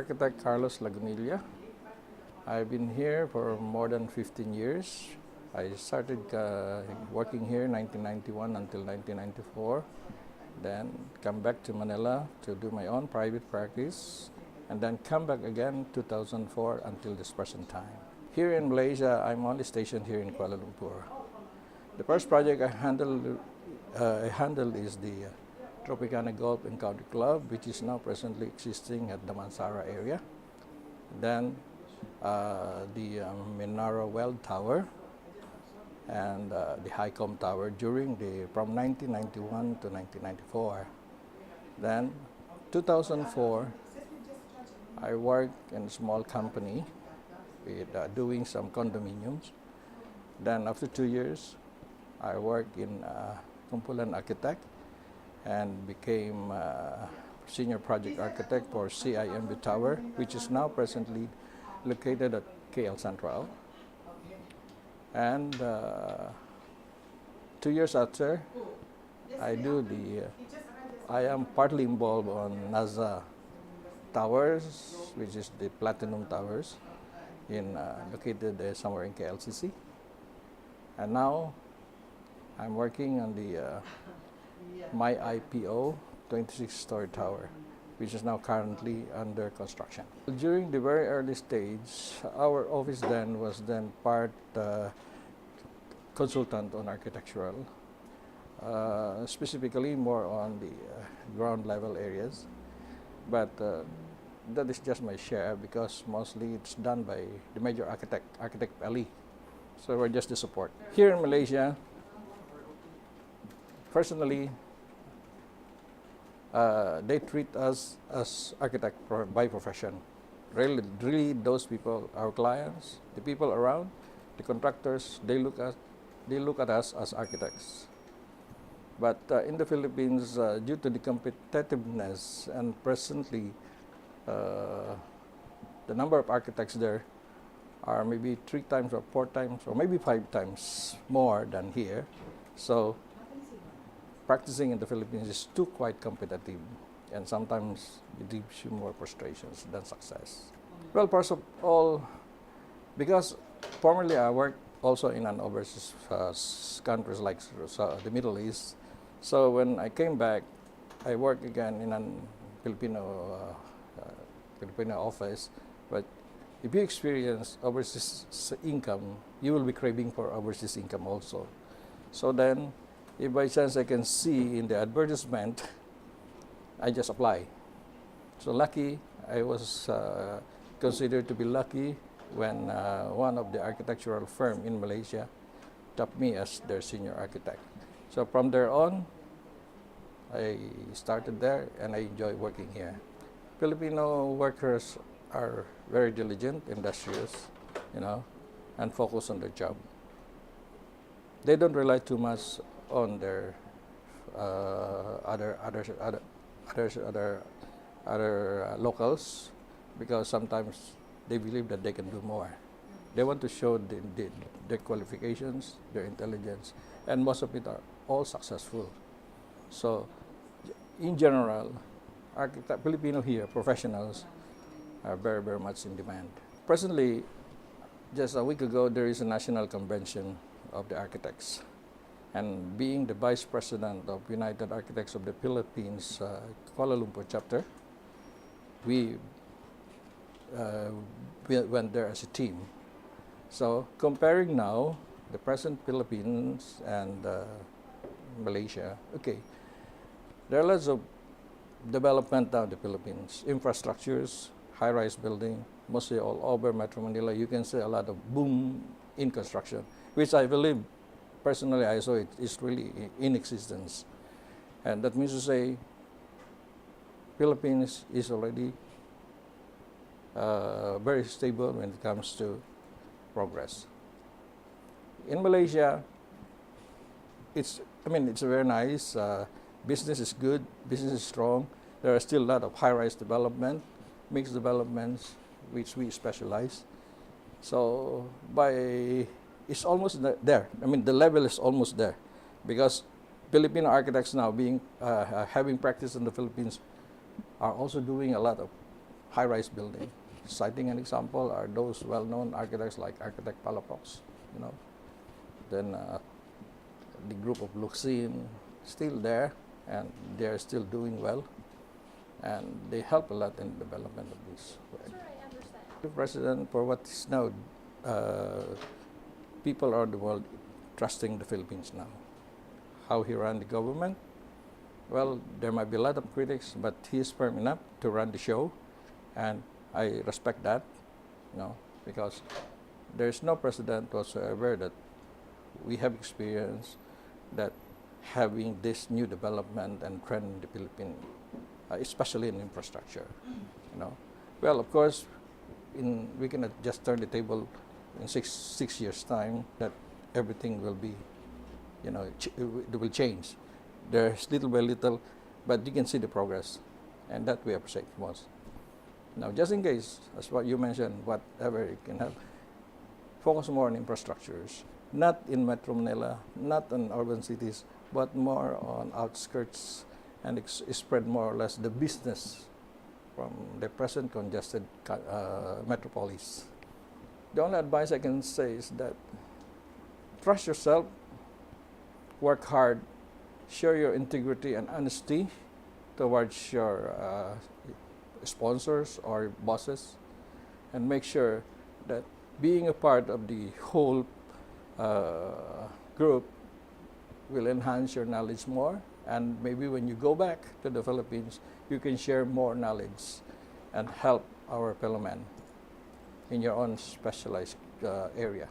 architect Carlos Lagunilla. I've been here for more than 15 years. I started working here in 1991 until 1994. Then come back to Manila to do my own private practice, and then come back again 2004 until this present time. Here in Malaysia, I'm only stationed here in Kuala Lumpur. The first project I handled is the Tropicana Golf and Country Club, which is now presently existing at the Mansara area. Then the Menara Well Tower and the Highcomb Tower from 1991 to 1994. Then 2004, I worked in a small company with doing some condominiums. Then after 2 years, I worked in Kumpulan Architect and became senior project architect for CIMB Tower, which is now presently located at KL Central. And 2 years after, I am partly involved on NASA Towers, which is the Platinum Towers, located somewhere in KLCC. And now I'm working on the My IPO 26-story tower, which is now currently under construction. During the very early stage, our office was part consultant on architectural, specifically more on the ground level areas. But that is just my share because mostly it's done by the major Architect Ali. So we're just the support. Here in Malaysia, personally, they treat us as architect by profession. Really, those people, our clients, the people around, the contractors, they look at us as architects. But in the Philippines, due to the competitiveness and presently the number of architects there are maybe 3 times or 4 times or maybe 5 times more than here. So practicing in the Philippines is too quite competitive, and sometimes it gives you more frustrations than success. Well, first of all, because formerly I worked also in an overseas countries like the Middle East. So when I came back, I worked again in a Filipino office. But if you experience overseas income, you will be craving for overseas income also. So then, if by chance I can see in the advertisement, I just apply. So lucky, I was considered to be lucky when one of the architectural firm in Malaysia tapped me as their senior architect. So from there on, I started there and I enjoy working here. Filipino workers are very diligent, industrious, and focus on their job. They don't rely too much on their other locals, because sometimes they believe that they can do more. They want to show their qualifications, their intelligence, and most of it are all successful. So, in general, Filipino here, professionals, are very, very much in demand. Presently, just a week ago, there is a national convention of the architects. And being the Vice President of United Architects of the Philippines, Kuala Lumpur chapter, we went there as a team. So comparing now the present Philippines and Malaysia, okay, there are lots of development now in the Philippines, infrastructures, high-rise building, mostly all over Metro Manila. You can see a lot of boom in construction, which I believe, personally, I saw it is really in existence. And that means to say, Philippines is already very stable when it comes to progress. In Malaysia, it's very nice. Business is good, business is strong. There are still a lot of high-rise development, mixed developments, which we specialize. So it's almost there. The level is almost there, because Filipino architects now having practice in the Philippines are also doing a lot of high-rise building. Citing an example are those well-known architects like architect Palafox, you know. Then the group of Luxin still there, and they are still doing well, and they help a lot in the development of this. Sure, I understand. The president, for what is now, people around the world trusting the Philippines now. How he ran the government, well, there might be a lot of critics, but he is firm enough to run the show, and I respect that, you know, because there's no president whatsoever that we have experienced that having this new development and trend in the Philippines, especially in infrastructure, you know. Well, of course, we cannot just turn the table in six years' time that everything will be, you know, it will change. There's little by little, but you can see the progress, and that we appreciate most. Now, just in case, as what you mentioned, whatever it can help, focus more on infrastructures, not in Metro Manila, not in urban cities, but more on outskirts, and spread more or less the business from the present congested metropolis. The only advice I can say is that trust yourself, work hard, show your integrity and honesty towards your sponsors or bosses, and make sure that being a part of the whole group will enhance your knowledge more, and maybe when you go back to the Philippines, you can share more knowledge and help our fellow men in your own specialized area.